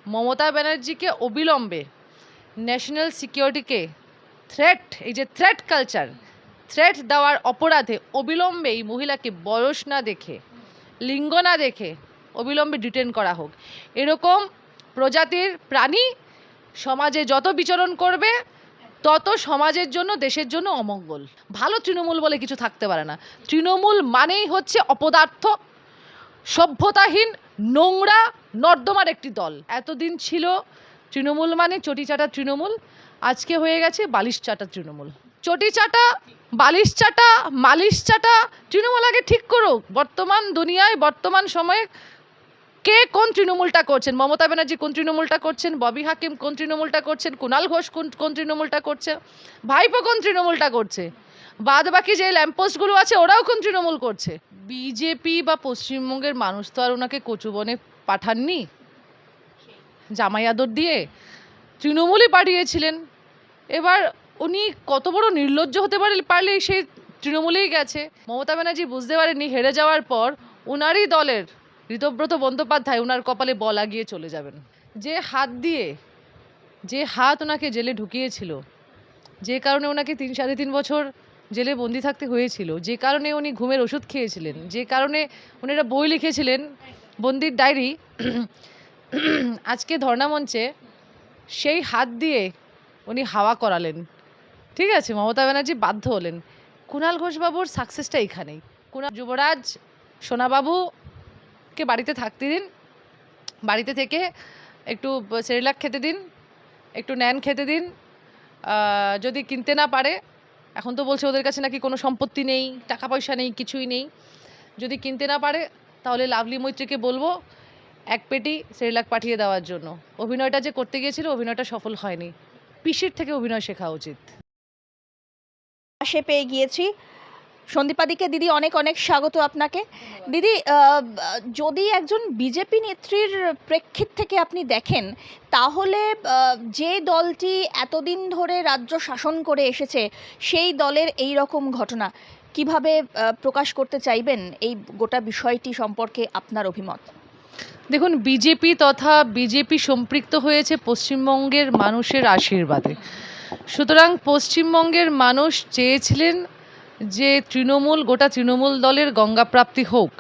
মমতা ব্যানার্জিকে অবিলম্বে national সিকিউরিটিকে threat, এই যে থ্রেট কালচার, থ্রেট দেওয়ার অপরাধে অবিলম্বে এই মহিলাকে বয়স না দেখে, লিঙ্গ না দেখে অবিলম্বে ডিটেন করা হোক। এরকম প্রজাতির প্রাণী সমাজে যত বিচরণ করবে তত সমাজের জন্য, দেশের জন্য অমঙ্গল। ভালো তৃণমূল বলে কিছু থাকতে পারে না। তৃণমূল মানেই হচ্ছে অপদার্থ, সভ্যতাহীন, নোংরা, নর্দমার একটি দল। এতদিন ছিল তৃণমূল মানে চটি চাটা তৃণমূল, আজকে হয়ে গেছে বালিশ চাটা তৃণমূল। চটি চাটা, বালিশ চাটা, মালিশ চাটা তৃণমূল আগে ঠিক করুক। বর্তমান দুনিয়ায়, বর্তমান সময়ে কে কোন তৃণমূলটা করছেন? মমতা ব্যানার্জি কোন তৃণমূলটা করছেন? ববি হাকিম কোন তৃণমূলটা করছেন? কুণাল ঘোষ কোন তৃণমূলটা করছে? ভাইপো কোন তৃণমূলটা করছে? বাদ বাকি যে ল্যাম্পপোস্টগুলো আছে ওরাও কোন তৃণমূল করছে? বিজেপি বা পশ্চিমবঙ্গের মানুষ তো আর ওনাকে কচুবনে পাঠাননি জামাই আদর দিয়ে, তৃণমূলই পাঠিয়েছিলেন। এবার উনি কত বড় নির্লজ্জ হতে পারলে সেই তৃণমূলেই গেছে। মমতা ব্যানার্জি বুঝতে পারেননি হেরে যাওয়ার পর উনারই দলের ঋতব্রত বন্দ্যোপাধ্যায় ওনার কপালে বল লাগিয়ে চলে যাবেন। যে হাত ওনাকে জেলে ঢুকিয়েছিল, যে কারণে ওনাকে 3-3.5 বছর জেলে বন্দি থাকতে হয়েছিল, যে কারণে উনি ঘুমের ওষুধ খেয়েছিলেন, যে কারণে উনি একটা বই লিখেছিলেন বন্দির ডায়েরি, আজকে ধর্ণামঞ্চে সেই হাত দিয়ে উনি হাওয়া করালেন। ঠিক আছে, মমতা ব্যানার্জি বাধ্য হলেন। কুণাল ঘোষবাবুর সাকসেসটা এখানেই। যুবরাজ সোনাবাবুকে বাড়িতে থাকতে দিন, বাড়িতে থেকে একটু সেরেলাক খেতে দিন, একটু ন্যান খেতে দিন। যদি কিনতে না পারে, এখন তো বলছে ওদের কাছে নাকি কোনো সম্পত্তি নেই, টাকা পয়সা নেই, কিছুই নেই, যদি কিনতে না পারে তাহলে লাভলি মৈত্রীকে বলবো এক পেটি সেরেলাক পাঠিয়ে দেওয়ার জন্য। অভিনয়টা যে করতে গিয়েছিল অভিনয়টা সফল হয়নি, পিসির থেকে অভিনয় শেখা উচিত। পাশে পেয়ে গিয়েছি সন্দীপাদিকে। দিদি অনেক অনেক স্বাগত আপনাকে। দিদি, যদি একজন বিজেপি নেত্রীর প্রেক্ষিত থেকে আপনি দেখেন, তাহলে যে দলটি এতদিন ধরে রাজ্য শাসন করে এসেছে সেই দলের এই রকম ঘটনা কিভাবে প্রকাশ করতে চাইবেন? এই গোটা বিষয়টি সম্পর্কে আপনার অভিমত। দেখুন, বিজেপি তথা বিজেপি সম্পৃক্ত হয়েছে পশ্চিমবঙ্গের মানুষের আশীর্বাদে। সুতরাং পশ্চিমবঙ্গের মানুষ চেয়েছিলেন যে গোটা তৃণমূল দলের গঙ্গাপ্রাপ্তি হোক,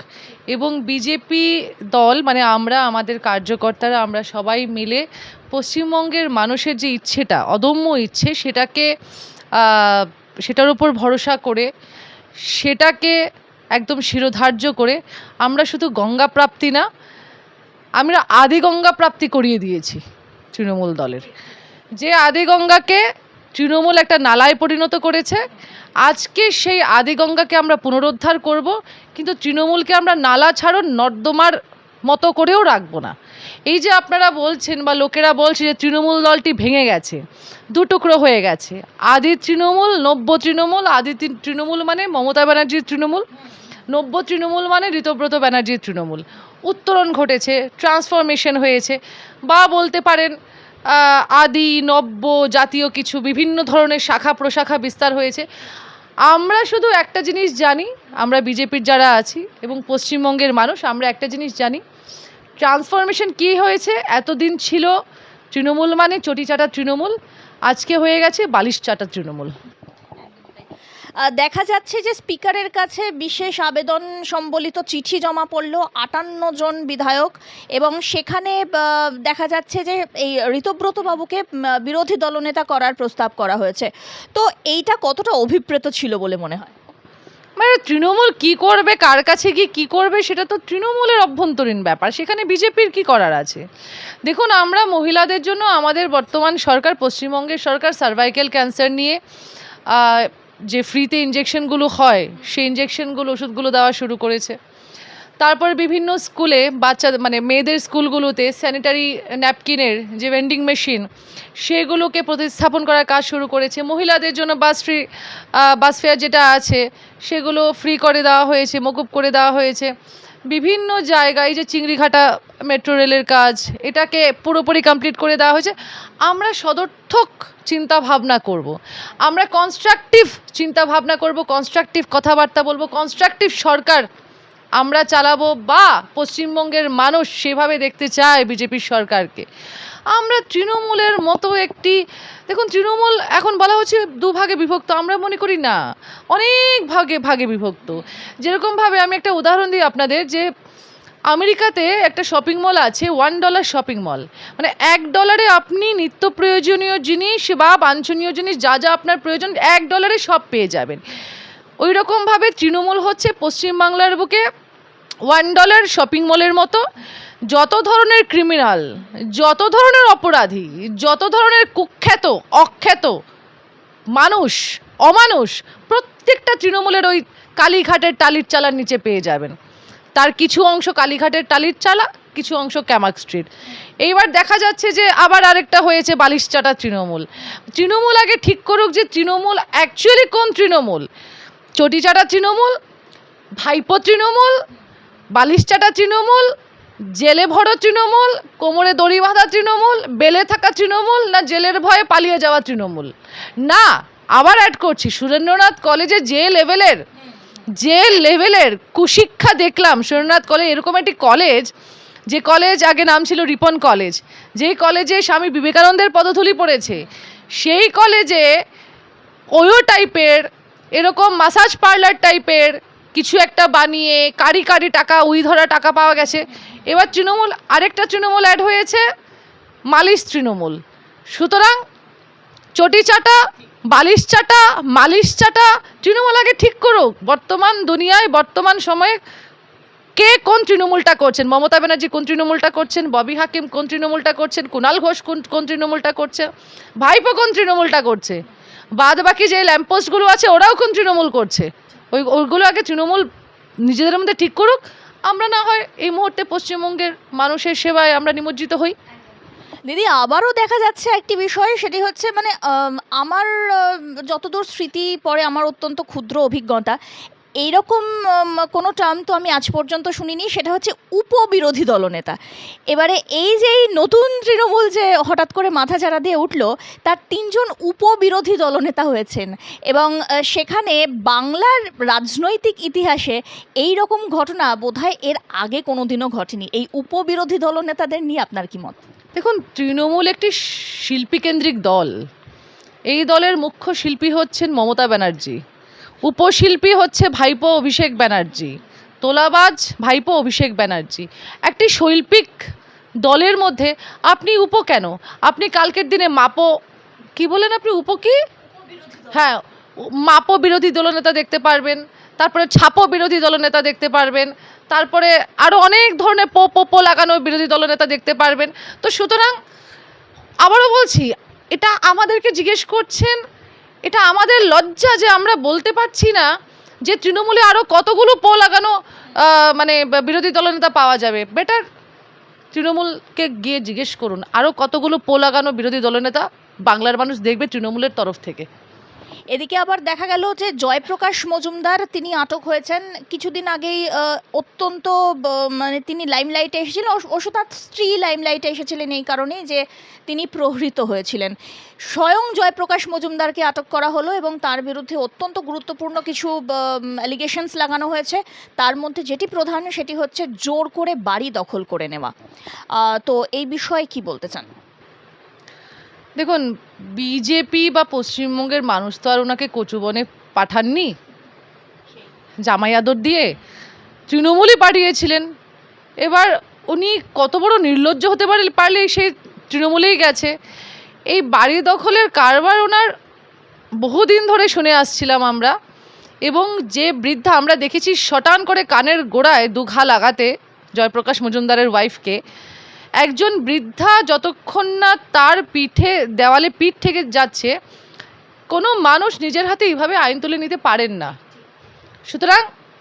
এবং বিজেপি দল মানে আমাদের কার্যকর্তারা, আমরা সবাই মিলে পশ্চিমবঙ্গের মানুষের যে ইচ্ছেটা, অদম্য ইচ্ছে, সেটার উপর ভরসা করে, সেটাকে একদম শিরোধার্য করে আমরা শুধু গঙ্গাপ্রাপ্তি না, আমরা আদিগঙ্গা প্রাপ্তি করিয়ে দিয়েছি তৃণমূল দলের। যে আদিগঙ্গাকে তৃণমূল একটা নালায় পরিণত করেছে, আজকে সেই আদিগঙ্গাকে আমরা পুনরুদ্ধার করব, কিন্তু তৃণমূলকে আমরা নালা ছাড়ো নর্দমার মতো করেও রাখবো না। এই যে আপনারা বলছেন বা লোকেরা বলছে যে তৃণমূল দলটি ভেঙে গেছে, দুটুকরো হয়ে গেছে। আদি তৃণমূল, নব্য তৃণমূল। আদি তৃণমূল মানে মমতা ব্যানার্জির তৃণমূল, নব্য তৃণমূল মানে ঋতব্রত ব্যানার্জির তৃণমূল। উত্তরণ ঘটেছে, ট্রান্সফরমেশন হয়েছে, বা বলতে পারেন আদি নব্য জাতীয় কিছু বিভিন্ন ধরনের শাখা প্রশাখা বিস্তার হয়েছে। আমরা শুধু একটা জিনিস জানি, আমরা বিজেপির যারা আছি এবং পশ্চিমবঙ্গের মানুষ, আমরা একটা জিনিস জানি, ট্রান্সফরমেশন কী হয়েছে। এতদিন ছিল তৃণমূল মানে চটি চাটা তৃণমূল, আজকে হয়ে গেছে বালিশ চাটা তৃণমূল। দেখা যাচ্ছে যে স্পিকারের কাছে বিশেষ আবেদন সম্বলিত চিঠি জমা পড়ল 58 জন বিধায়ক, এবং সেখানে দেখা যাচ্ছে যে এই ঋতব্রত বাবুকে বিরোধী দলনেতা করার প্রস্তাব করা হয়েছে। তো এইটা কতটা অভিপ্রেত ছিল বলে মনে হয়? মানে তৃণমূল কি করবে, কার কাছে গিয়ে কী করবে, সেটা তো তৃণমূলের অভ্যন্তরীণ ব্যাপার, সেখানে বিজেপির কি করার আছে? দেখুন, আমরা মহিলাদের জন্য আমাদের বর্তমান সরকার, পশ্চিমবঙ্গের সরকার সার্ভাইকেল ক্যান্সার নিয়ে যে ফ্রিতে ইঞ্জেকশনগুলো হয় সেই ইঞ্জেকশনগুলো, ওষুধগুলো দেওয়া শুরু করেছে। তারপর বিভিন্ন স্কুলে মানে মেয়েদের স্কুলগুলোতে স্যানিটারি ন্যাপকিনের যে ভেন্ডিং মেশিন, সেগুলোকে প্রতিস্থাপন করার কাজ শুরু করেছে। মহিলাদের জন্য বাস ফেয়ার যেটা আছে সেগুলো ফ্রি করে দেওয়া হয়েছে, মকুব করে দেওয়া হয়েছে। বিভিন্ন জায়গায় যে চিংড়িঘাটা মেট্রো রেলের কাজ, এটাকে পুরোপুরি কমপ্লিট করে দেওয়া হয়েছে। আমরা সদর্থক চিন্তা ভাবনা করব, আমরা কনস্ট্রাকটিভ চিন্তা ভাবনা করব, কনস্ট্রাকটিভ কথাবার্তা বলবো, কনস্ট্রাকটিভ সরকার আমরা চালাবো বা পশ্চিমবঙ্গের মানুষ সেভাবে দেখতে চায় বিজেপির সরকারকে। আমরা তৃণমূলের মতো একটি, দেখুন তৃণমূল এখন বলা হচ্ছে দুভাগে বিভক্ত, আমরা মনে করি না, অনেক ভাগে ভাগে বিভক্ত। যেরকমভাবে আমি একটা উদাহরণ দিই আপনাদের, যে আমেরিকাতে একটা শপিং মল আছে $1 শপিং মল, মানে $1 আপনি নিত্য প্রয়োজনীয় জিনিস বা বাঞ্ছনীয় জিনিস যা যা আপনার প্রয়োজন $1 সব পেয়ে যাবেন। ওই রকমভাবে তৃণমূল হচ্ছে পশ্চিমবাংলার বুকে $1 শপিং মলের মতো। যত ধরনের ক্রিমিনাল, যত ধরনের অপরাধী, যত ধরনের কুখ্যাত অখ্যাত মানুষ অমানুষ, প্রত্যেকটা তৃণমূলের ওই কালীঘাটের টালির চালার নিচে পেয়ে যাবেন। তার কিছু অংশ কালীঘাটের টালির চালা, কিছু অংশ ক্যামাক স্ট্রিট। এইবার দেখা যাচ্ছে যে আবার আরেকটা হয়েছে বালিশচাটা তৃণমূল। তৃণমূল আগে ঠিক করুক যে তৃণমূল অ্যাকচুয়ালি কোন তৃণমূল। চটিচাটা তৃণমূল, ভাইপো তৃণমূল, বালিশচাটা তৃণমূল, জেলে ভরো তৃণমূল, কোমরে দড়ি বাঁধা তৃণমূল, বেলে থাকা তৃণমূল, না জেলের ভয়ে পালিয়ে যাওয়া তৃণমূল। না, আবার অ্যাড করছি, সুরেন্দ্রনাথ কলেজে যে লেভেলের কুশিক্ষা দেখলাম সুরেন্দ্রনাথ কলেজ, এরকম একটি কলেজ, যে কলেজ আগে নাম ছিল রিপন কলেজ, যেই কলেজে স্বামী বিবেকানন্দের পদধূলি পড়েছে, সেই কলেজে ওয়ো টাইপের এরকম মাসাজ পার্লার টাইপের কিছু একটা বানিয়ে কারি কারি টাকা ধরা টাকা পাওয়া গেছে। এবার তৃণমূল, আরেকটা তৃণমূল অ্যাড হয়েছে, মালিশ তৃণমূল। সুতরাং চটিচাটা, বালিশচাটা, মালিশচাটা তৃণমূল আগে ঠিক করুক বর্তমান দুনিয়ায়, বর্তমান সময়ে কে কোন তৃণমূলটা করছেন। মমতা ব্যানার্জি কোন তৃণমূলটা করছেন, ববি হাকিম কোন তৃণমূলটা করছেন, কুণাল ঘোষ কোন তৃণমূলটা করছে, ভাইপো কোন তৃণমূলটা করছে, বাদ বাকি যে ল্যাম্পপোস্টগুলো আছে ওরাও কোন তৃণমূল করছে। ওইগুলো আগে তৃণমূল নিজেদের মধ্যে ঠিক করুক। আমরা না হয় এই মুহূর্তে পশ্চিমবঙ্গের মানুষের সেবায় আমরা নিমজ্জিত হই। দিদি, আবারও দেখা যাচ্ছে একটি বিষয়, সেটি হচ্ছে মানে আমার যতদূর স্মৃতি পড়ে, আমার অত্যন্ত ক্ষুদ্র অভিজ্ঞতা, এইরকম কোনো টার্ম তো আমি আজ পর্যন্ত শুনিনি, সেটা হচ্ছে উপবিরোধী দলনেতা। এবারে এই যে এই নতুন তৃণমূল যে হঠাৎ করে মাথাচাড়া দিয়ে উঠলো, তার 3জন উপবিরোধী দলনেতা হয়েছেন, এবং সেখানে বাংলার রাজনৈতিক ইতিহাসে এই রকম ঘটনা বোধহয় এর আগে কোনোদিনও ঘটেনি। এই উপবিরোধী দলনেতাদের নিয়ে আপনার কি মত? দেখুন, তৃণমূল একটি শিল্পীকেন্দ্রিক দল। এই দলের মুখ্য শিল্পী হচ্ছেন মমতা ব্যানার্জি, উপশিল্পী হচ্ছে ভাইপো অভিষেক ব্যানার্জি, তোলাবাজ ভাইপো অভিষেক ব্যানার্জি। একটি শৈল্পিক দলের মধ্যে আপনি উপ কেন? আপনি কালকের দিনে মাপো, কি বলেন আপনি, উপ কি, হ্যাঁ, মাপো বিরোধী দলনেতা দেখতে পারবেন, তারপরে ছাপো বিরোধী দলনেতা দেখতে পারবেন, তারপরে আরও অনেক ধরনের পো লাগানো বিরোধী দলনেতা দেখতে পারবেন। তো সুতরাং আবারও বলছি, এটা আমাদেরকে জিজ্ঞেস করছেন, এটা আমাদের লজ্জা যে আমরা বলতে পারছি না যে তৃণমূলে আরও কতগুলো পো লাগানো মানে বিরোধী দলনেতা পাওয়া যাবে। বেটার তৃণমূলকে গিয়ে জিজ্ঞেস করুন আরও কতগুলো পো লাগানো বিরোধী দলনেতা বাংলার মানুষ দেখবে তৃণমূলের তরফ থেকে। এদিকে আবার দেখা গেল যে জয়প্রকাশ মজুমদার, তিনি আটক হয়েছেন কিছুদিন আগেই। অত্যন্ত মানে তিনি লাইমলাইটে এসেছিলেন, অবশ্য তার স্ত্রী লাইমলাইটে এসেছিলেন এই কারণেই যে তিনি প্রহৃত হয়েছিলেন। স্বয়ং জয়প্রকাশ মজুমদারকে আটক করা হলো এবং তার বিরুদ্ধে অত্যন্ত গুরুত্বপূর্ণ কিছু অ্যালিগেশনস লাগানো হয়েছে। তার মধ্যে যেটি প্রধান, সেটি হচ্ছে জোর করে বাড়ি দখল করে নেওয়া। তো এই বিষয়ে কি বলতে চান? দেখুন, বিজেপি বা পশ্চিমবঙ্গের মানুষ তো আর ওনাকে কচুবনে পাঠাননি জামাই আদর দিয়ে, তৃণমূলই পাঠিয়েছিলেন। এবার উনি কত বড় নির্লজ্জ হতে পারলে সেই তৃণমূলেই গেছে। এই বাড়ি দখলের কারবার ওনার বহুদিন ধরে শুনে আসছিলাম আমরা, এবং যে বৃদ্ধা আমরা দেখেছি শটান করে কানের গোড়ায় দুঘা লাগাতে জয়প্রকাশ মজুমদারের ওয়াইফকে, একজন বৃদ্ধা যতক্ষণ না তার দেওয়ালে পিঠ থেকে যাচ্ছে, কোনো মানুষ নিজের হাতে এইভাবে আইন তুলে নিতে পারেন না। সুতরাং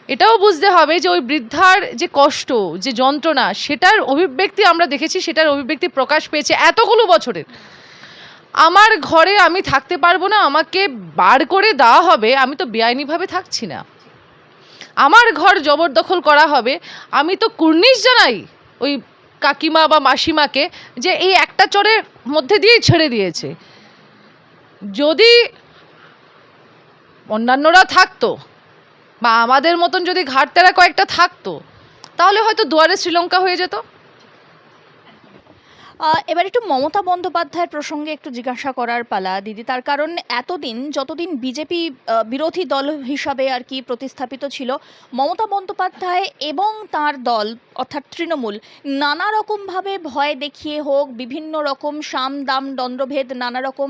এটাও বুঝতে হবে যে ওই বৃদ্ধার যে কষ্ট, যে যন্ত্রণা, সেটার অভিব্যক্তি আমরা দেখেছি, সেটার অভিব্যক্তি প্রকাশ পেয়েছে এতগুলো বছরের। আমার ঘরে আমি থাকতে পারবো না, আমাকে বার করে দেওয়া হবে, আমি তো বেআইনিভাবে থাকছি না, আমার ঘর জবরদখল করা হবে, আমি তো কুর্নিশ জানাই ওই কাকিমা বা মাসিমাকে যে এই একটা চরের মধ্যে দিয়েই ছেড়ে দিয়েছে। যদি অন্যান্যরা থাকতো বা আমাদের মতন যদি ঘাটতেরা কয়েকটা থাকতো, তাহলে হয়তো দুয়ারে শ্রীলঙ্কা হয়ে যেত। এবার একটু মমতা বন্দ্যোপাধ্যায়ের প্রসঙ্গে একটু জিজ্ঞাসা করার পালা দিদি, তার কারণ এতদিন যতদিন বিজেপি বিরোধী দল হিসাবে আর কি প্রতিস্থাপিত ছিল, মমতা বন্দ্যোপাধ্যায় এবং তার দল অর্থাৎ তৃণমূল নানা রকমভাবে ভয় দেখিয়ে হোক, বিভিন্ন রকম সাম দাম দ্বন্দ্বভেদ নানা রকম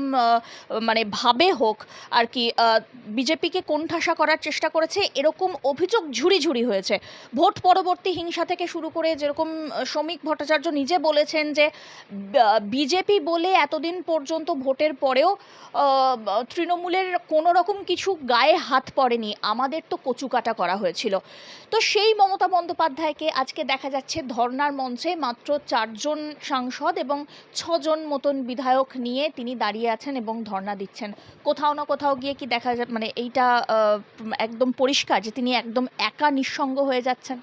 মানে ভাবে হোক আর কি বিজেপিকে কোণঠাসা করার চেষ্টা করেছে, এরকম অভিযোগ ঝুড়ি ঝুড়ি হয়েছে। ভোট পরবর্তী হিংসা থেকে শুরু করে যেরকম শ্রমিক ভট্টাচার্য নিজে বলেছেন যে বিজেপি বলে এতদিন পর্যন্ত ভোটের পরেও তৃণমূলের কোনো রকম কিছু গায়ে হাত পড়েনি, আমাদের তো কচুকাটা করা হয়েছিল। তো সেই মমতা বন্দ্যোপাধ্যায়কে আজকে দেখা যাচ্ছে ধর্নার মঞ্চে মাত্র 4জন সাংসদ এবং 6জন মতন বিধায়ক নিয়ে তিনি দাঁড়িয়ে আছেন এবং ধর্না দিচ্ছেন। কোথাও না কোথাও গিয়ে কি দেখা যায়, মানে এইটা একদম পরিষ্কার যে তিনি একদম একা নিঃসঙ্গ হয়ে যাচ্ছেন?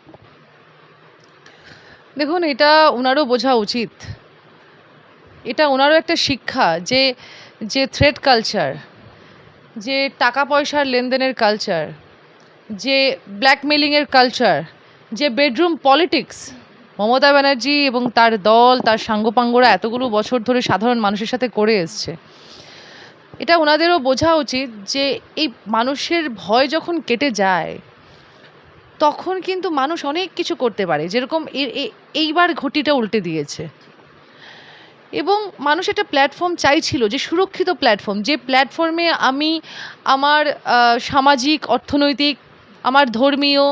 দেখুন, এটা ওনারও বোঝা উচিত, এটা ওনারও একটা শিক্ষা যে যে থ্রেড কালচার, যে টাকা পয়সার লেনদেনের কালচার, যে ব্ল্যাকমেলিংয়ের কালচার, যে বেডরুম পলিটিক্স মমতা ব্যানার্জি এবং তার দল, তার সাঙ্গপাঙ্গরা এতগুলো বছর ধরে সাধারণ মানুষের সাথে করে এসছে, এটা ওনাদেরও বোঝা উচিত যে এই মানুষের ভয় যখন কেটে যায় তখন কিন্তু মানুষ অনেক কিছু করতে পারে। যেরকম এইবার ঘটিটা উল্টে দিয়েছে এবং মানুষ একটা প্ল্যাটফর্ম চাইছিল, যে সুরক্ষিত প্ল্যাটফর্ম, যে প্ল্যাটফর্মে আমি আমার সামাজিক, অর্থনৈতিক, আমার ধর্মীয়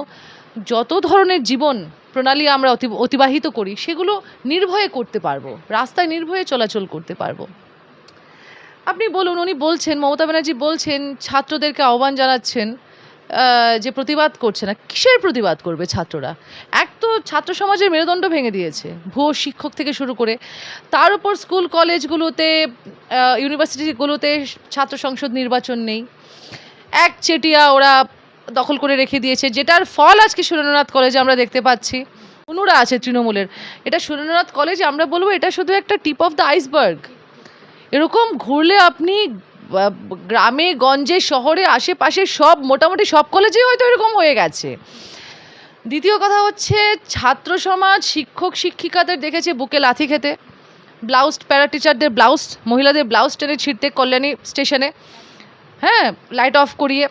যত ধরনের জীবন প্রণালী আমরা অতিবাহিত করি সেগুলো নির্ভয়ে করতে পারবো, রাস্তায় নির্ভয়ে চলাচল করতে পারবো। আপনি বলুন, উনি বলছেন, মমতা ব্যানার্জি বলছেন, ছাত্রদেরকে আহ্বান জানাচ্ছেন যে প্রতিবাদ করছে না। কিসের প্রতিবাদ করবে ছাত্ররা? এক তো ছাত্র সমাজের মেরুদণ্ড ভেঙে দিয়েছে, ভুয়ো শিক্ষক থেকে শুরু করে, তার উপর স্কুল কলেজগুলোতে, ইউনিভার্সিটিগুলোতে ছাত্র সংসদ নির্বাচন নেই, একচেটিয়া ওরা দখল করে রেখে দিয়েছে, যেটার ফল আজকে সুরেন্দ্রনাথ কলেজে আমরা দেখতে পাচ্ছি। অনুরা আছে তৃণমূলের, এটা সুরেন্দ্রনাথ কলেজে আমরা বলবো এটা শুধু একটা টিপ অফ দ্য আইসবার্গ। এরকম ঘুরলে আপনি গ্রামে গঞ্জে শহরে আশেপাশে সব মোটামুটি সব কলেজেই হয়তো এরকম হয়ে গেছে। দ্বিতীয় কথা হচ্ছে, ছাত্র সমাজ শিক্ষক শিক্ষিকাদের দেখেছে বুকে লাথি খেতে, ব্লাউজ, প্যারা টিচারদের ব্লাউজ, মহিলাদের ব্লাউজ টেনে ছিঁড়তে কল্যাণী স্টেশনে, হ্যাঁ, লাইট অফ করিয়ে।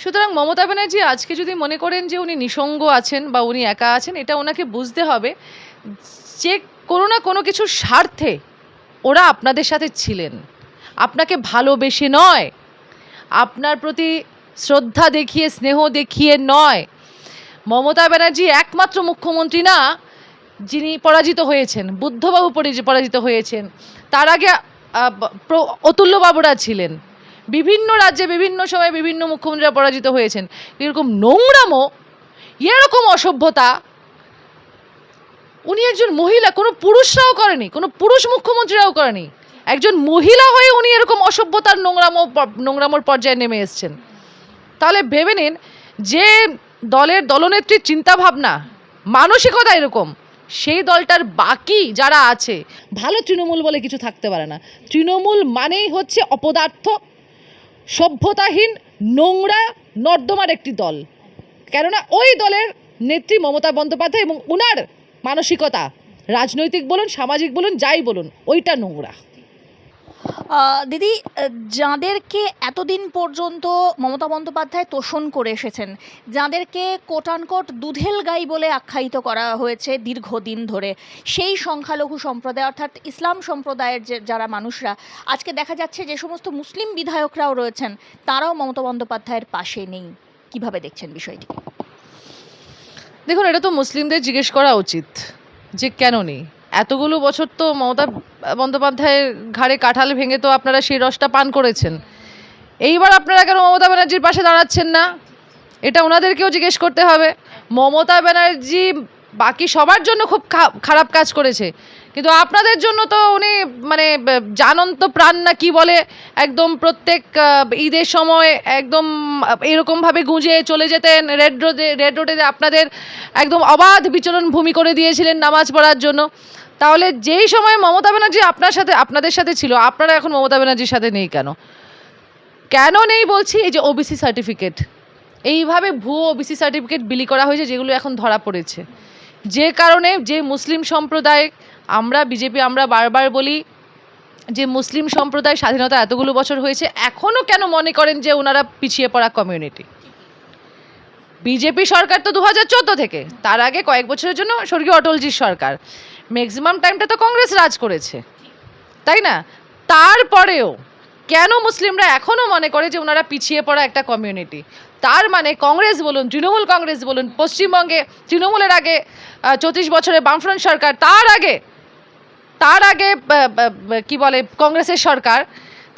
সুতরাং মমতা ব্যানার্জি আজকে যদি মনে করেন যে উনি নিঃসঙ্গ আছেন বা উনি একা আছেন, এটা ওনাকে বুঝতে হবে যে কোনো না কোনো কিছুর স্বার্থে ওরা আপনাদের সাথে ছিলেন, আপনাকে ভালোবেসে নয়, আপনার প্রতি শ্রদ্ধা দেখিয়ে, স্নেহ দেখিয়ে নয়। মমতা ব্যানার্জি একমাত্র মুখ্যমন্ত্রী না যিনি পরাজিত হয়েছেন, বুদ্ধবাবু পরাজিত হয়েছেন, তার আগে অতুল্যবাবুরা ছিলেন, বিভিন্ন রাজ্যে বিভিন্ন সময়ে বিভিন্ন মুখ্যমন্ত্রীরা পরাজিত হয়েছেন। এরকম নোংরামো, এরকম অসভ্যতা উনি একজন মহিলা, কোনো পুরুষরাও করেনি, কোনো পুরুষ মুখ্যমন্ত্রীরাও করেনি। একজন মহিলা হয়ে উনি এরকম অসভ্যতার নোংরামোর পর্যায়ে নেমে এসছেন। তাহলে ভেবে নিন যে দলের দলনেত্রীর চিন্তাভাবনা, মানসিকতা এরকম, সেই দলটার বাকি যারা আছে, ভালো তৃণমূল বলে কিছু থাকতে পারে না। তৃণমূল মানেই হচ্ছে অপদার্থ, সভ্যতাহীন, নোংরা, নর্দমার একটি দল। কেননা ওই দলের নেত্রী মমতা বন্দ্যোপাধ্যায় এবং উনার মানসিকতা, রাজনৈতিক বলুন, সামাজিক বলুন, যাই বলুন, ওইটা নোংরা। দিদি, যাদেরকে এতদিন পর্যন্ত মমতা বন্দ্যোপাধ্যায় তোষণ করে এসেছেন, যাদেরকে কোটানকোট দুধেল গাই বলে আখ্যায়িত করা হয়েছে দীর্ঘদিন ধরে, সেই সংখ্যালঘু সম্প্রদায় অর্থাৎ ইসলাম সম্প্রদায়ের যারা মানুষরা, আজকে দেখা যাচ্ছে যে সমস্ত মুসলিম বিধায়করাও রয়েছেন, তারাও মমতা বন্দ্যোপাধ্যায়ের পাশে নেই। কিভাবে দেখছেন বিষয়টি? দেখুন, এটা তো মুসলিমদের জিজ্ঞেস করা উচিত যে কেন নেই। এতগুলো বছর তো মমতা বন্দ্যোপাধ্যায়ের ঘাড়ে কাঁঠাল ভেঙে তো আপনারা সেই রসটা পান করেছেন। এইবার আপনারা কেন মমতা ব্যানার্জির পাশে দাঁড়াচ্ছেন না, এটা ওনাদেরকেও জিজ্ঞেস করতে হবে। মমতা ব্যানার্জি বাকি সবার জন্য খুব খারাপ কাজ করেছে, কিন্তু আপনাদের জন্য তো উনি মানে জানন্ত প্রাণ না কি বলে, একদম প্রত্যেক ঈদের সময় একদম এরকমভাবে গুঁজে চলে যেতেন রেড রোডে আপনাদের একদম অবাধ বিচরণ ভূমি করে দিয়েছিলেন নামাজ পড়ার জন্য। তাহলে যেই সময় মমতা ব্যানার্জি আপনাদের সাথে ছিল, আপনারা এখন মমতা ব্যানার্জির সাথে নেই কেন? কেন নেই বলছি, এই যে ওবিসি সার্টিফিকেট, এইভাবে ভুয়ো ওবিসি সার্টিফিকেট বিলি করা হয়েছে, যেগুলো এখন ধরা পড়েছে। যে কারণে যে মুসলিম সম্প্রদায়, আমরা বারবার বলি যে মুসলিম সম্প্রদায় স্বাধীনতা এতগুলো বছর হয়েছে, এখনও কেন মনে করেন যে ওনারা পিছিয়ে পড়া কমিউনিটি? বিজেপি সরকার তো 2014 থেকে, তার আগে কয়েক বছরের জন্য স্বর্গীয় অটলজির সরকার, ম্যাক্সিমাম টাইমটা তো কংগ্রেস রাজ করেছে, তাই না? তারপরেও কেন মুসলিমরা এখনও মনে করে যে ওনারা পিছিয়ে পড়া একটা কমিউনিটি? তার মানে কংগ্রেস বলুন, তৃণমূল কংগ্রেস বলুন, পশ্চিমবঙ্গে তৃণমূলের আগে 34 বছরে বামফ্রন্ট সরকার, তার আগে কি বলে কংগ্রেসের সরকার,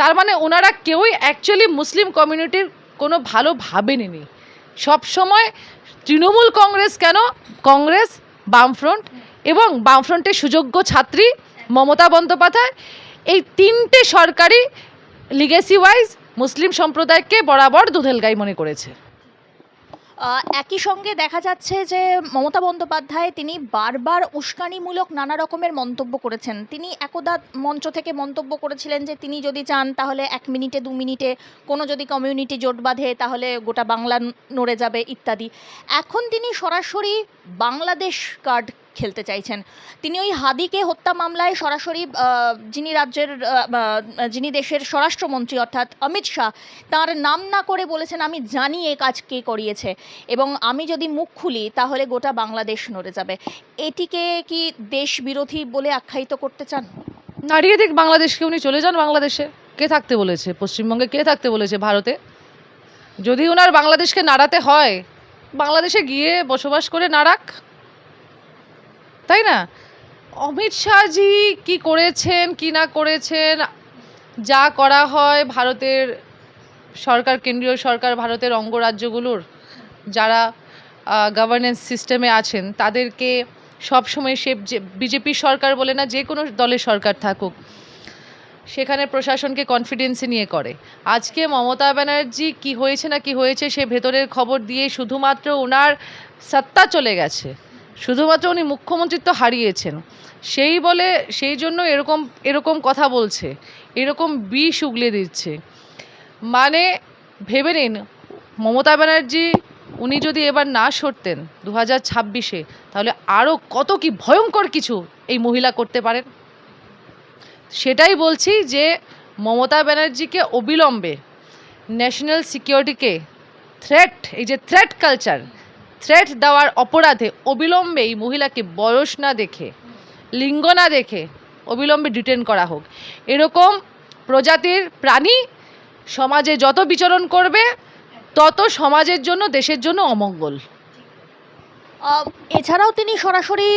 তার মানে ওনারা কেউই অ্যাকচুয়ালি মুসলিম কমিউনিটির কোনো ভালো ভাবেনি। সব সময় তৃণমূল কংগ্রেস কেন, কংগ্রেস, বামফ্রন্ট এবং বামফ্রন্টের সুযোগ্য ছাত্রী মমতা বন্দ্যোপাধ্যায়, এই তিনটে সরকারই লিগেসি ওয়াইজ মুসলিম সম্প্রদায়কে বরাবর দুধেল গাই মনে করেছে। একই সঙ্গে দেখা যাচ্ছে যে মমতা বন্দ্যোপাধ্যায় তিনি বারবার উস্কানিমূলক নানা রকমের মন্তব্য করেছেন। তিনি একদা মঞ্চ থেকে মন্তব্য করেছিলেন যে তিনি যদি চান তাহলে 1 মিনিটে 2 মিনিটে কোনো যদি কমিউনিটি জোট বাঁধে তাহলে গোটা বাংলা নড়ে যাবে ইত্যাদি। এখন তিনি সরাসরি বাংলাদেশ কার্ড খেলতে চাইছেন। তিনি ওই হাদিকে হত্যা মামলায় সরাসরি যিনি দেশের স্বরাষ্ট্রমন্ত্রী অর্থাৎ অমিত শাহ, তার নাম না করে বলেছেন আমি জানি এ কাজ কে করিয়েছে এবং আমি যদি মুখ খুলি তাহলে গোটা বাংলাদেশ নড়ে যাবে। এটিকে কি দেশ বিরোধী বলে আখ্যায়িত করতে চান? নাড়িয়ে দিক বাংলাদেশকে, উনি চলে যান বাংলাদেশে। কে থাকতে বলেছে পশ্চিমবঙ্গে? কে থাকতে বলেছে ভারতে? যদি ওনার বাংলাদেশকে নাড়াতে হয়, বাংলাদেশে গিয়ে বসবাস করে নাড়াক, তাই না? অমিত শাহজি কি করেছেন কি না করেছেন, যা করা হয় ভারতের সরকার, কেন্দ্রীয় সরকার, ভারতের অঙ্গরাজ্যগুলোর যারা গভর্নেন্স সিস্টেমে আছেন তাদেরকে সবসময় বিজেপি সরকার বলে না, যে কোনো দলের সরকার থাকুক, সেখানে প্রশাসনকে কনফিডেন্সে নিয়ে করে। আজকে মমতা ব্যানার্জি কি হয়েছে না কি হয়েছে সে ভেতরের খবর দিয়ে শুধুমাত্র ওনার সত্তা চলে গেছে, শুধুমাত্র উনি মুখ্যমন্ত্রিত্ব হারিয়েছেন সেই জন্য এরকম কথা বলছে, এরকম বিষ উগলে দিচ্ছে। মানে ভেবে নিন, মমতা ব্যানার্জি উনি যদি এবার না সরতেন 2026-এ, তাহলে আরও কত কি ভয়ঙ্কর কিছু এই মহিলা করতে পারেন। সেটাই বলছি যে মমতা ব্যানার্জিকে অবিলম্বে ন্যাশনাল সিকিউরিটিকে এই যে থ্রেট কালচার, থ্রেট দেওয়ার অপরাধে অবিলম্বে এই মহিলাকে বয়স না দেখে, লিঙ্গ না দেখে অবিলম্বে ডিটেন করা হোক। এরকম প্রজাতির প্রাণী সমাজে যত বিচরণ করবে তত সমাজের জন্য, দেশের জন্য অমঙ্গল। এছাড়াও তিনি সরাসরি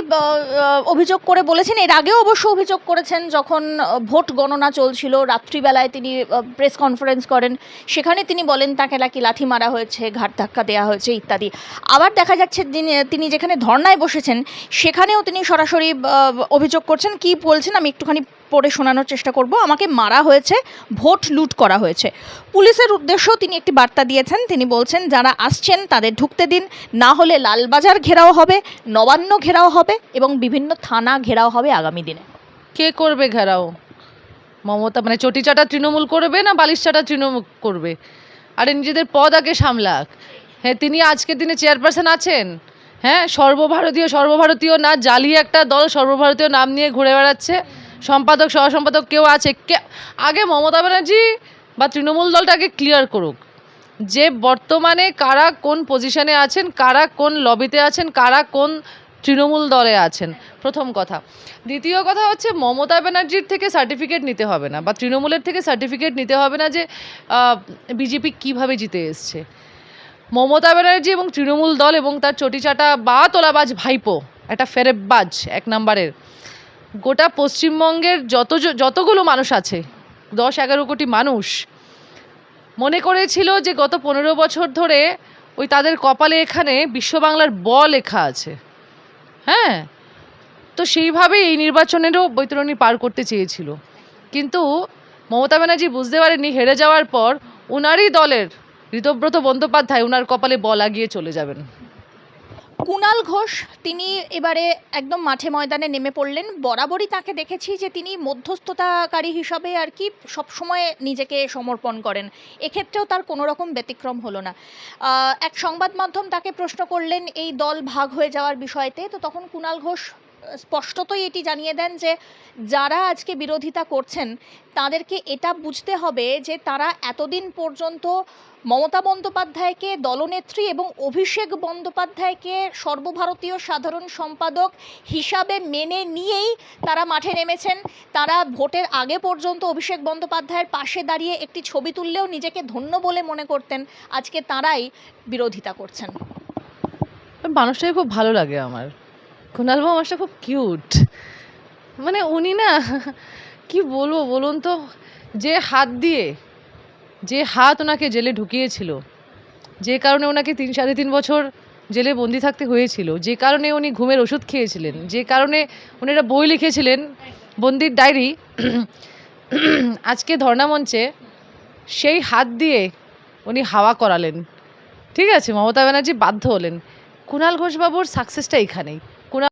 অভিযোগ করে বলেছেন, এর আগেও অবশ্য অভিযোগ করেছেন, যখন ভোট গণনা চলছিল রাত্রিবেলায় তিনি প্রেস কনফারেন্স করেন, সেখানে তিনি বলেন তাকে নাকি লাথি মারা হয়েছে, ঘাট ধাক্কা দেওয়া হয়েছে ইত্যাদি। আবার দেখা যাচ্ছে তিনি যেখানে ধর্নায় বসেছেন সেখানেও তিনি সরাসরি অভিযোগ করছেন। কি বলছেন আমি একটুখানি পড়ে শোনানোর চেষ্টা করব। আমাকে মারা হয়েছে, ভোট লুট করা হয়েছে। পুলিশের উদ্দেশ্যেও তিনি একটি বার্তা দিয়েছেন। তিনি বলছেন যারা আসছেন তাদের ঢুকতে দিন, না হলে লালবাজার ঘেরাও হবে, নবান্ন ঘেরাও হবে এবং বিভিন্ন থানা ঘেরাও হবে আগামী দিনে। কে করবে ঘেরাও? মমতা মানে চটিচাটা তৃণমূল করবে না বালিশচাটা তৃণমূল করবে? আরে নিজেদের পদ আগে সামলাক। হ্যাঁ, তিনি আজকের দিনে চেয়ারপারসন আছেন, হ্যাঁ, সর্বভারতীয় না, জালি একটা দল সর্বভারতীয় নাম নিয়ে ঘুরে বেড়াচ্ছে, সম্পাদক সহসম্পাদক কেউ আছে? আগে মমতা ব্যানার্জি বা তৃণমূল দলটাকে ক্লিয়ার করুক যে বর্তমানে কারা কোন পজিশনে আছেন, কারা কোন লবিতে আছেন, কারা কোন তৃণমূল দলে আছেন, প্রথম কথা। দ্বিতীয় কথা হচ্ছে মমতা ব্যানার্জির থেকে সার্টিফিকেট নিতে হবে না বা তৃণমূলের থেকে সার্টিফিকেট নিতে হবে না যে বিজেপি কিভাবে জিতে এসছে। মমতা ব্যানার্জি এবং তৃণমূল দল এবং তার চটিচাটা বা তোলাবাজ ভাইপো, একটা ফেরেববাজ 1 নম্বরের, গোটা পশ্চিমবঙ্গের যতগুলো মানুষ আছে, 10-11 কোটি মানুষ মনে করেছিল যে গত 15 বছর ধরে ওই তাদের কপালে এখানে বিশ্ব বাংলার ব লেখা আছে। হ্যাঁ, তো সেইভাবেই এই নির্বাচনেরও বৈতরণী পার করতে চেয়েছিল, কিন্তু মমতা ব্যানার্জি বুঝতে পারেননি হেরে যাওয়ার পর ওনারই দলের ঋতব্রত বন্দ্যোপাধ্যায় ওনার কপালে ব লাগিয়ে চলে যাবেন। কুণাল ঘোষ তিনি এবারে একদম মাঠে ময়দানে নেমে পড়লেন। বরাবরই তাকে দেখেছি যে তিনি মধ্যস্থতাকারী হিসাবে আর কি সবসময় নিজেকে সমর্পণ করেন। এক্ষেত্রেও তার কোনো রকম ব্যতিক্রম হলো না। এক সংবাদ মাধ্যম তাকে প্রশ্ন করলেন এই দল ভাগ হয়ে যাওয়ার বিষয়তে, তো তখন কুণাল ঘোষ স্পষ্টতই এটি জানিয়ে দেন যে যারা আজকে বিরোধিতা করছেন তাদেরকে এটা বুঝতে হবে যে তারা এতদিন পর্যন্ত মমতা বন্দ্যোপাধ্যায়কে দলনেত্রী এবং অভিষেক বন্দ্যোপাধ্যায়কে সর্বভারতীয় সাধারণ সম্পাদক হিসাবে মেনে নিয়েই তারা মাঠে নেমেছেন। তারা ভোটের আগে পর্যন্ত অভিষেক বন্দ্যোপাধ্যায়ের পাশে দাঁড়িয়ে একটি ছবি তুললেও নিজেকে ধন্য বলে মনে করতেন, আজকে তারাই বিরোধিতা করছেন। মানুষটাকে খুব ভালো লাগে আমার, কুণাল বাবু মানুষটা খুব কিউট। মানে উনি না কি বলবো বলুন তো, যে হাত ওনাকে জেলে ঢুকিয়েছিল, যে কারণে ওনাকে 3-3.5 বছর জেলে বন্দি থাকতে হয়েছিল, যে কারণে উনি ঘুমের ওষুধ খেয়েছিলেন, যে কারণে উনি একটা বই লিখেছিলেন বন্দির ডায়েরি, আজকে ধর্ণামঞ্চে সেই হাত দিয়ে উনি হাওয়া করালেন। ঠিক আছে, মমতা ব্যানার্জি বাধ্য হলেন। কুণাল ঘোষবাবুর সাকসেসটা এখানেই।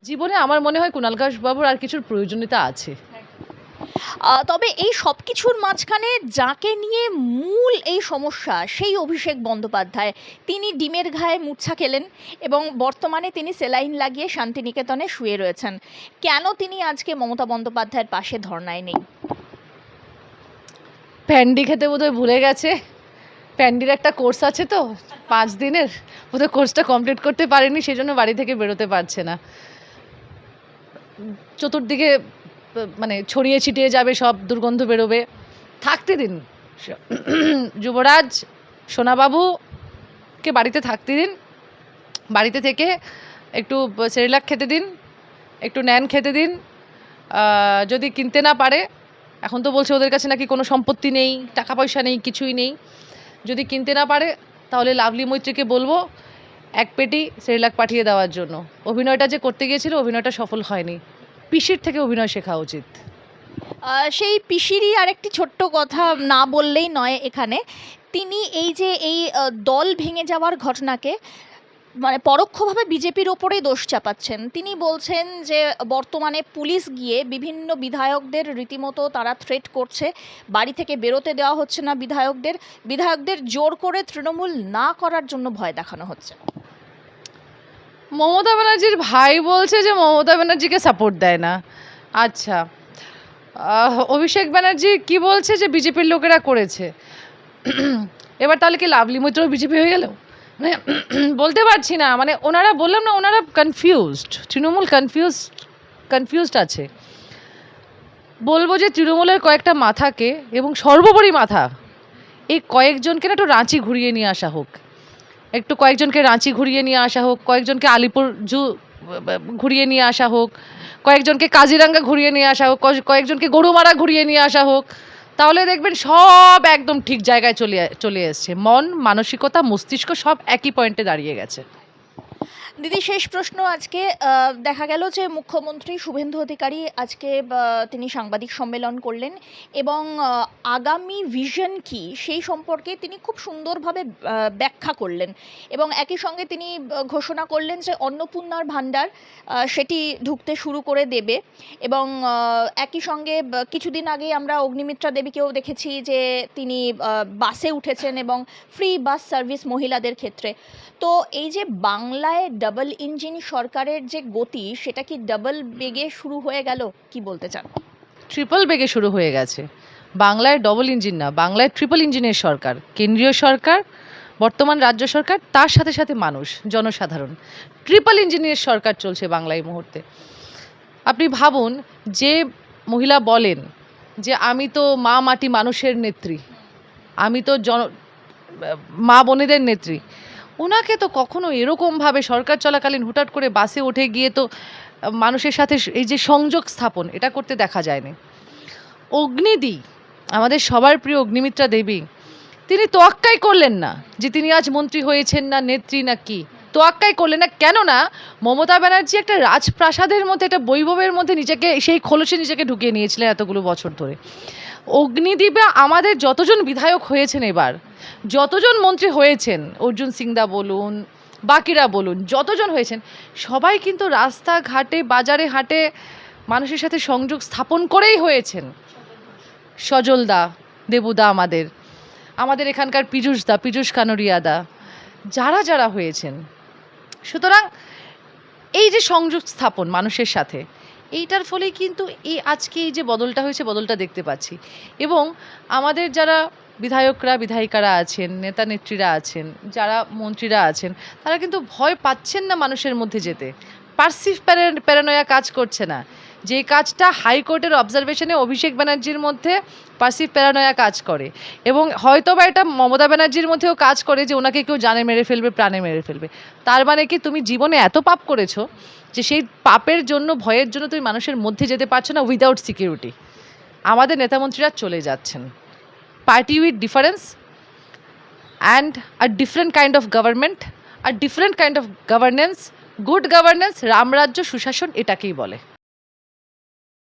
জীবনে আমার মনে হয় কুণাল ঘোষবাবুর আর কিছুর প্রয়োজনীয়তা আছে। তবে এই সব কিছুর মাঝখানে যাকে নিয়ে মূল এই সমস্যা সেই অভিষেক বন্দ্যোপাধ্যায়, তিনি ডিমের ঘায়ে মূর্ছা খেলেন এবং বর্তমানে তিনি সেলাইন লাগিয়ে শান্তিনিকেতনে শুয়ে রয়েছেন। কেন তিনি আজকে মমতা বন্দ্যোপাধ্যায়ের পাশে ধর্নায় নেই? প্যান্ডি খেতে বোধহয় ভুলে গেছে। প্যান্ডির একটা কোর্স আছে তো 5 দিনের, বোধহয় কোর্সটা কমপ্লিট করতে পারেনি, সেই জন্য বাড়ি থেকে বেরোতে পারছে না। চতুর্দিকে মানে ছড়িয়ে ছিটিয়ে যাবে, সব দুর্গন্ধ বেরোবে। থাকতে দিন যুবরাজ সোনাবাবুকে বাড়িতে থাকতে দিন, বাড়িতে থেকে একটু সেরেলাক খেতে দিন, একটু ন্যান খেতে দিন। যদি কিনতে না পারে, এখন তো বলছে ওদের কাছে নাকি কোনো সম্পত্তি নেই, টাকা পয়সা নেই, কিছুই নেই, যদি কিনতে না পারে তাহলে লাভলি মৈত্রীকে বলবো 1 পেটি সেরেলাক পাঠিয়ে দেওয়ার জন্য। অভিনয়টা যে করতে গিয়েছিল, অভিনয়টা সফল হয়নি। পিসির থেকে অভিনয় শেখা উচিত। সেই পিসিরই আরেকটি ছোট্ট কথা না বললেই নয় এখানে। তিনি এই যে দল ভেঙে যাওয়ার ঘটনাকে মানে পরোক্ষভাবে বিজেপির ওপরেই দোষ চাপাচ্ছেন। তিনি বলছেন যে বর্তমানে পুলিশ গিয়ে বিভিন্ন বিধায়কদের রীতিমতো তারা থ্রেট করছে, বাড়ি থেকে বেরোতে দেওয়া হচ্ছে না বিধায়কদের জোর করে তৃণমূল না করার জন্য ভয় দেখানো হচ্ছে। মমতা ব্যানার্জির ভাই বলছে যে মমতা ব্যানার্জিকে সাপোর্ট দেয় না। আচ্ছা, অভিষেক ব্যানার্জি কি বলছে যে বিজেপির লোকেরা করেছে। এবার তাহলে কি লাভলি মৈত্র বিজেপি হয়ে গেল? মানে বলতে পারছি না, মানে ওনারা বললাম না, ওনারা কনফিউজড, তৃণমূল কনফিউজড আছে। বলবো যে তৃণমূলের কয়েকটা মাথাকে এবং সর্বোপরি মাথা, এই কয়েকজনকে না একটু রাঁচি ঘুরিয়ে নিয়ে আসা হোক, কয়েকজনকে রাঁচি ঘুরিয়ে নিয়ে আসা হোক, কয়েকজনকে আলিপুর জু ঘুরিয়ে নিয়ে আসা হোক, কয়েকজনকে কাজিরাঙ্গা ঘুরিয়ে নিয়ে আসা হোক, কয়েকজনকে গরুমারা ঘুরিয়ে নিয়ে আসা হোক, তাহলে দেখবেন সব একদম ঠিক জায়গায় চলে এসছে। মন, মানসিকতা, মস্তিষ্ক সব একই পয়েন্টে দাঁড়িয়ে গেছে। দিদি, শেষ প্রশ্ন আজকে দেখা গেল যে মুখ্যমন্ত্রী শুভেন্দু অধিকারী আজকে তিনি সাংবাদিক সম্মেলন করলেন এবং আগামী ভিশন কি সেই সম্পর্কে তিনি খুব সুন্দরভাবে ব্যাখ্যা করলেন এবং একই সঙ্গে তিনি ঘোষণা করলেন যে অন্নপূর্ণার ভাণ্ডার সেটি ঢুকতে শুরু করে দেবে এবং একই সঙ্গে কিছুদিন আগে আমরা অগ্নিমিত্রা দেবীকেও দেখেছি যে তিনি বাসে উঠেছেন এবং ফ্রি বাস সার্ভিস মহিলাদের ক্ষেত্রে। তো এই যে বাংলায় ডাবল ইঞ্জিন সরকারের যে গতি, সেটা কি ডাবল বেগে শুরু হয়ে গেল, কি বলতে চান? ট্রিপল বেগে শুরু হয়ে গেছে। বাংলায় ডবল ইঞ্জিন না, বাংলায় ট্রিপল ইঞ্জিনের সরকার। কেন্দ্রীয় সরকার, বর্তমান রাজ্য সরকার, তার সাথে সাথে মানুষ, জনসাধারণ, ট্রিপল ইঞ্জিনের সরকার চলছে বাংলায় এই মুহূর্তে। আপনি ভাবুন, যে মহিলা বলেন যে আমি তো মা মাটি মানুষের নেত্রী, আমি তো মা বোনেদের নেত্রী, ওনাকে তো কখনো এরকমভাবে সরকার চলাকালীন হুটহাট করে বাসে উঠে গিয়ে তো মানুষের সাথে এই যে সংযোগ স্থাপন, এটা করতে দেখা যায়নি। অগ্নিদি, আমাদের সবার প্রিয় অগ্নিমিত্রা দেবী, তিনি তোয়াক্কাই করলেন না যে তিনি আজ মন্ত্রী হয়েছেন না নেত্রী না কি, তোয়াক্কাই করলেন না। কেননা মমতা ব্যানার্জি একটা রাজপ্রাসাদের মধ্যে, একটা বৈভবের মধ্যে নিজেকে, সেই খোলসে নিজেকে ঢুকিয়ে নিয়েছিলেন এতগুলো বছর ধরে। অগ্নিদ্বীপে আমাদের যতজন বিধায়ক হয়েছেন, এবার যতজন মন্ত্রী হয়েছেন, অর্জুন সিংদা বলুন, বাকিরা বলুন, যতজন হয়েছেন সবাই কিন্তু রাস্তাঘাটে বাজারে হাটে মানুষের সাথে সংযোগ স্থাপন করেই হয়েছেন। সজলদা, দেবুদা, আমাদের এখানকার পীযূষ কানরিয়াদা, যারা যারা হয়েছেন। সুতরাং এই যে সংযোগ স্থাপন মানুষের সাথে, এইটার ফলেই কিন্তু আজকে এই যে বদলটা হয়েছে, বদলটা দেখতে পাচ্ছি। এবং আমাদের যারা বিধায়করা বিধায়িকারা আছেন, নেতা নেত্রীরা আছেন, যারা মন্ত্রীরা আছেন, তারা কিন্তু ভয় পাচ্ছেন না মানুষের মধ্যে যেতে। পারসিভ প্যারানয়া কাজ করছে না। যে কাজটা হাইকোর্টের অবজারভেশনে অভিষেক ব্যানার্জির মধ্যে পারসিভ প্যারানয়া কাজ করে, এবং হয়তোবা এটা মমতা ব্যানার্জির মধ্যেও কাজ করে যে ওনাকে কেউ জানে মেরে ফেলবে, প্রাণে মেরে ফেলবে। তার মানে কি তুমি জীবনে এত পাপ করেছো যে সেই পাপের জন্য, ভয়ের জন্য তুমি মানুষের মধ্যে যেতে পারছো না উইদাউট সিকিউরিটি। আমাদের নেতামন্ত্রীরা চলে যাচ্ছেন। Party with difference and a different kind of government, আর different kind of governance, good governance, রামরাজ্য, সুশাসন, এটাকেই বলে।